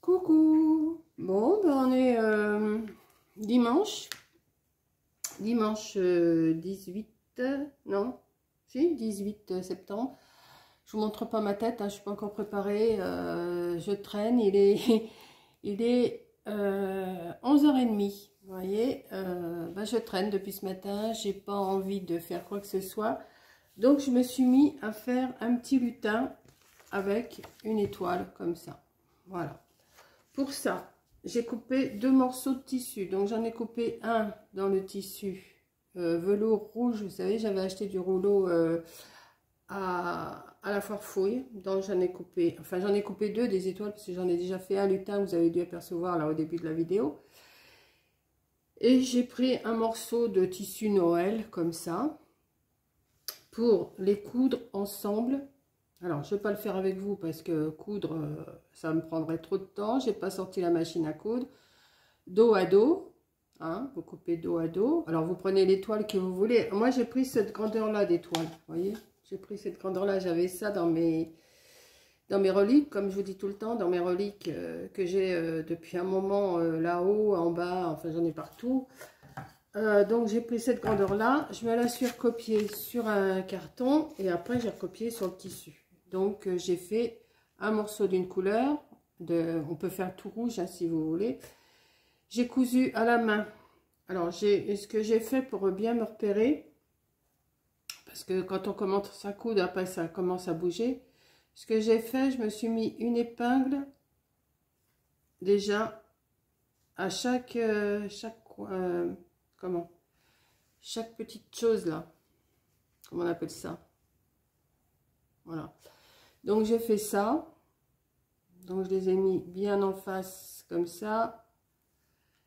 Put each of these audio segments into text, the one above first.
Coucou. Bon, ben on est dimanche 18, non, si, 18 septembre. Je vous montre pas ma tête, hein, je suis pas encore préparée, je traîne, il est 11h30, vous voyez, ben je traîne depuis ce matin, j'ai pas envie de faire quoi que ce soit, donc je me suis mis à faire un petit lutin avec une étoile comme ça, voilà. Pour ça, j'ai coupé 2 morceaux de tissu. Donc, j'en ai coupé un dans le tissu velours rouge. Vous savez, j'avais acheté du rouleau à la foire fouille. Donc, j'en ai coupé, enfin, j'en ai coupé 2 des étoiles parce que j'en ai déjà fait un lutin. Vous avez dû apercevoir là au début de la vidéo. Et j'ai pris un morceau de tissu Noël comme ça pour les coudre ensemble. Alors, je ne vais pas le faire avec vous parce que coudre, ça me prendrait trop de temps. Je n'ai pas sorti la machine à coudre. Dos à dos, hein, vous coupez dos à dos. Alors, vous prenez l'étoile que vous voulez. Moi, j'ai pris cette grandeur-là d'étoile. Vous voyez, j'ai pris cette grandeur-là. J'avais ça dans mes reliques, comme je vous dis tout le temps, dans mes reliques que j'ai depuis un moment là-haut, en bas, enfin, j'en ai partout. Donc, j'ai pris cette grandeur-là. Je me la suis recopiée sur un carton et après, j'ai recopié sur le tissu. Donc, j'ai fait un morceau d'une couleur, on peut faire tout rouge hein, si vous voulez. J'ai cousu à la main. Alors, ce que j'ai fait pour bien me repérer, parce que quand on commence à coudre, après ça commence à bouger. Ce que j'ai fait, je me suis mis une épingle déjà à chaque petite chose là. Comment on appelle ça? Voilà. Donc j'ai fait ça. Donc je les ai mis bien en face comme ça.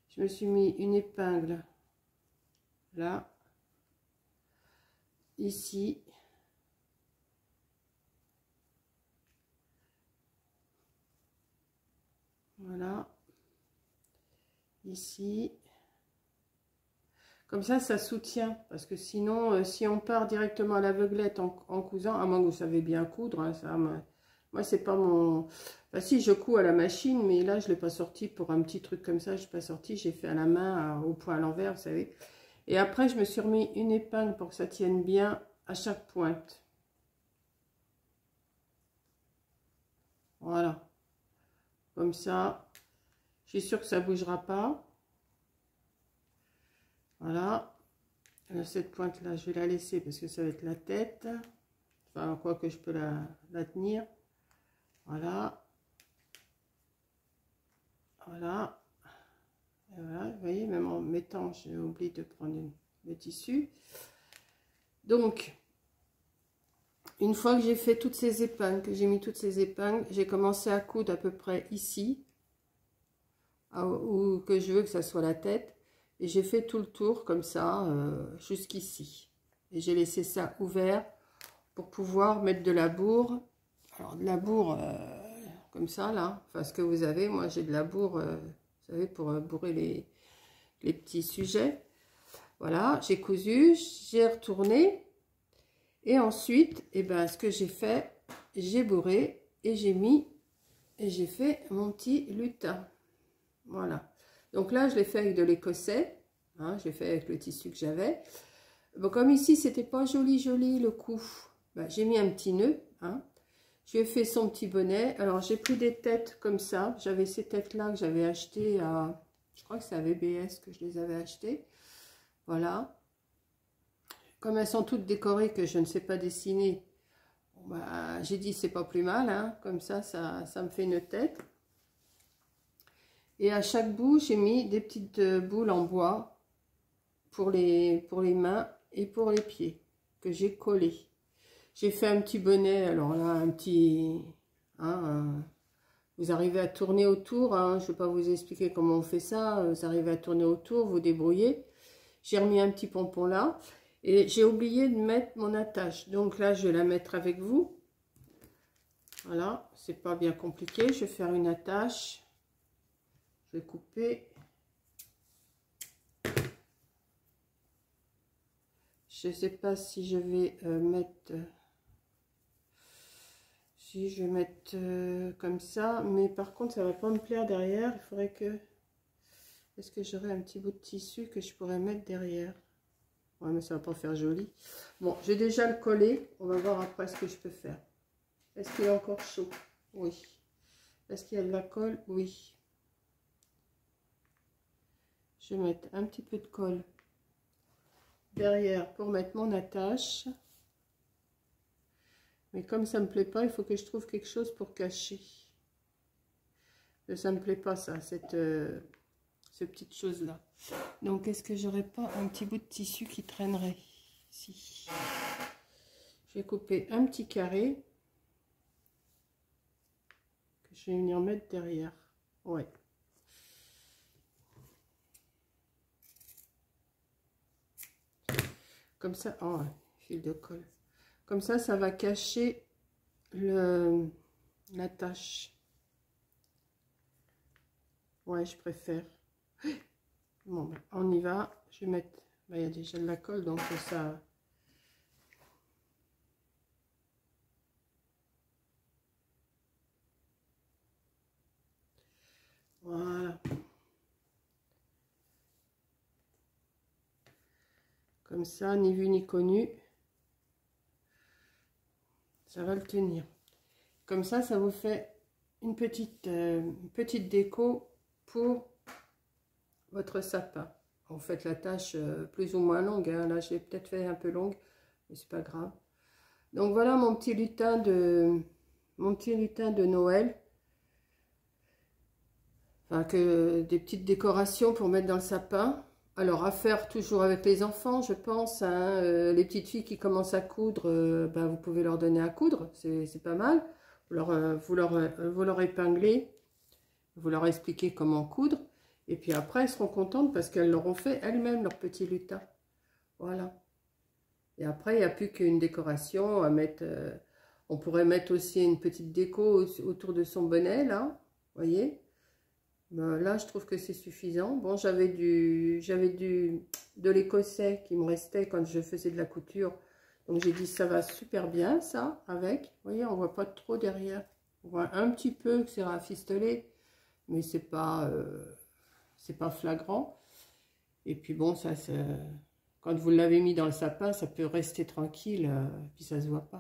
Je me suis mis une épingle là, ici. Voilà. Ici. Comme ça soutient. Parce que sinon, si on part directement à l'aveuglette en cousant, à moins que vous savez bien coudre, hein, ça, moi c'est pas mon... Enfin si, je couds à la machine, mais là je l'ai pas sorti pour un petit truc comme ça, je l'ai pas sorti, j'ai fait à la main, au point à l'envers, vous savez. Et après, je me suis remis une épingle pour que ça tienne bien à chaque pointe. Voilà. Comme ça, je suis sûre que ça bougera pas. Voilà. Cette pointe là, je vais la laisser parce que ça va être la tête. Enfin, quoi que je peux la tenir. Voilà. Voilà. Et voilà, vous voyez, même en mettant, j'ai oublié de prendre le tissu. Donc, une fois que j'ai fait toutes ces épingles, que j'ai mis toutes ces épingles, j'ai commencé à coudre à peu près ici, où que je veux que ça soit la tête. Et j'ai fait tout le tour comme ça, jusqu'ici. Et j'ai laissé ça ouvert pour pouvoir mettre de la bourre. Alors, de la bourre comme ça, là. Enfin, ce que vous avez. Moi, j'ai de la bourre, vous savez, pour bourrer les petits sujets. Voilà, j'ai cousu, j'ai retourné. Et ensuite, eh ben, ce que j'ai fait, j'ai bourré et j'ai fait mon petit lutin. Voilà. Donc là, je l'ai fait avec de l'écossais. Hein, je l'ai fait avec le tissu que j'avais. Bon, comme ici, c'était pas joli le cou. Ben, j'ai mis un petit nœud. Hein. Je lui ai fait son petit bonnet. Alors, j'ai pris des têtes comme ça. J'avais ces têtes-là que j'avais achetées à... Je crois que c'est à VBS que je les avais achetées. Voilà. Comme elles sont toutes décorées que je ne sais pas dessiner, bon, bah, j'ai dit c'est pas plus mal. Hein. Comme ça me fait une tête. Et à chaque bout, j'ai mis des petites boules en bois pour les mains et pour les pieds que j'ai collées. J'ai fait un petit bonnet, alors là, un petit... Hein, vous arrivez à tourner autour, hein, je ne vais pas vous expliquer comment on fait ça, vous arrivez à tourner autour, vous débrouillez. J'ai remis un petit pompon là, et j'ai oublié de mettre mon attache. Donc là, je vais la mettre avec vous. Voilà, c'est pas bien compliqué, je vais faire une attache. Je vais couper. Je ne sais pas si je vais mettre... Si je vais mettre comme ça, mais par contre ça va pas me plaire derrière. Il faudrait que... Est-ce que j'aurais un petit bout de tissu que je pourrais mettre derrière? Ouais, mais ça va pas faire joli. Bon, j'ai déjà le collé. On va voir après ce que je peux faire. Est-ce qu'il est encore chaud? Oui. Est-ce qu'il y a de la colle? Oui. Je vais mettre un petit peu de colle derrière pour mettre mon attache. Mais comme ça me plaît pas, il faut que je trouve quelque chose pour cacher. Ça me plaît pas ça, cette petite chose là. Donc est-ce que j'aurais pas un petit bout de tissu qui traînerait? Si. Je vais couper un petit carré que je vais venir mettre derrière. Ouais. Comme ça, oh, fil de colle. Comme ça va cacher la tache. Ouais, je préfère. Bon, ben, on y va. Je vais mettre... Ben, il y a déjà de la colle, donc ça... Voilà. Comme ça, ni vu ni connu. Ça va le tenir. Comme ça vous fait une petite déco pour votre sapin. Vous faites la tâche plus ou moins longue, hein. Là j'ai peut-être fait un peu longue, mais c'est pas grave. Donc voilà mon petit lutin de Noël. Enfin, que des petites décorations pour mettre dans le sapin. Alors à faire toujours avec les enfants, je pense, hein. Les petites filles qui commencent à coudre, ben, vous pouvez leur donner à coudre, c'est pas mal. Vous leur épinglez, vous leur expliquez comment coudre. Et puis après, elles seront contentes parce qu'elles l'auront fait elles-mêmes, leur petit lutin. Voilà. Et après, il n'y a plus qu'une décoration à mettre. On pourrait mettre aussi une petite déco autour de son bonnet, là. Vous voyez? Ben, là, je trouve que c'est suffisant. Bon, j'avais de l'écossais qui me restait quand je faisais de la couture. Donc, j'ai dit, ça va super bien, ça, avec. Vous voyez, on voit pas trop derrière. On voit un petit peu que c'est rafistolé, mais c'est pas flagrant. Et puis bon, ça, quand vous l'avez mis dans le sapin, ça peut rester tranquille, puis ça se voit pas.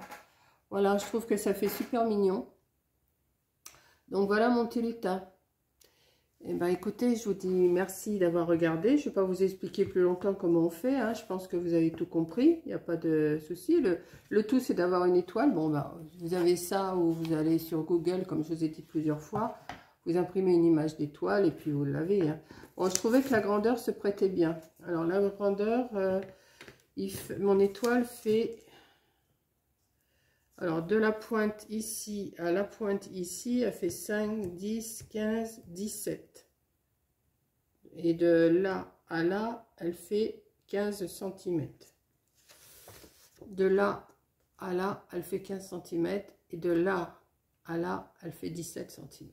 Voilà, je trouve que ça fait super mignon. Donc voilà mon petit lutin. Et ben écoutez, je vous dis merci d'avoir regardé. Je ne vais pas vous expliquer plus longtemps comment on fait, hein. Je pense que vous avez tout compris, il n'y a pas de souci. Le tout, c'est d'avoir une étoile. Bon, ben, vous avez ça ou vous allez sur Google, comme je vous ai dit plusieurs fois. Vous imprimez une image d'étoile et puis vous l'avez, hein. Bon, je trouvais que la grandeur se prêtait bien. Alors la grandeur, mon étoile fait... Alors de la pointe ici à la pointe ici, elle fait 5, 10, 15, 17. Et de là à là, elle fait 15 cm. De là à là, elle fait 15 cm. Et de là à là, elle fait 17 cm.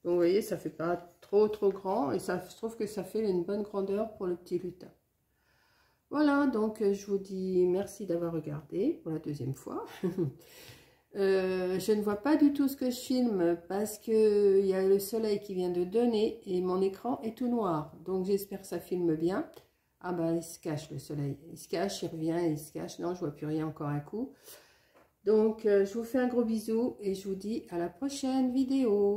Donc vous voyez, ça fait pas trop grand. Et ça, je trouve que ça fait une bonne grandeur pour le petit lutin. Voilà, donc je vous dis merci d'avoir regardé pour la deuxième fois. Je ne vois pas du tout ce que je filme parce qu'il y a le soleil qui vient de donner et mon écran est tout noir. Donc j'espère que ça filme bien. Ah bah il se cache le soleil. Il se cache, il revient, il se cache. Non, je vois plus rien encore un coup. Donc je vous fais un gros bisou et je vous dis à la prochaine vidéo.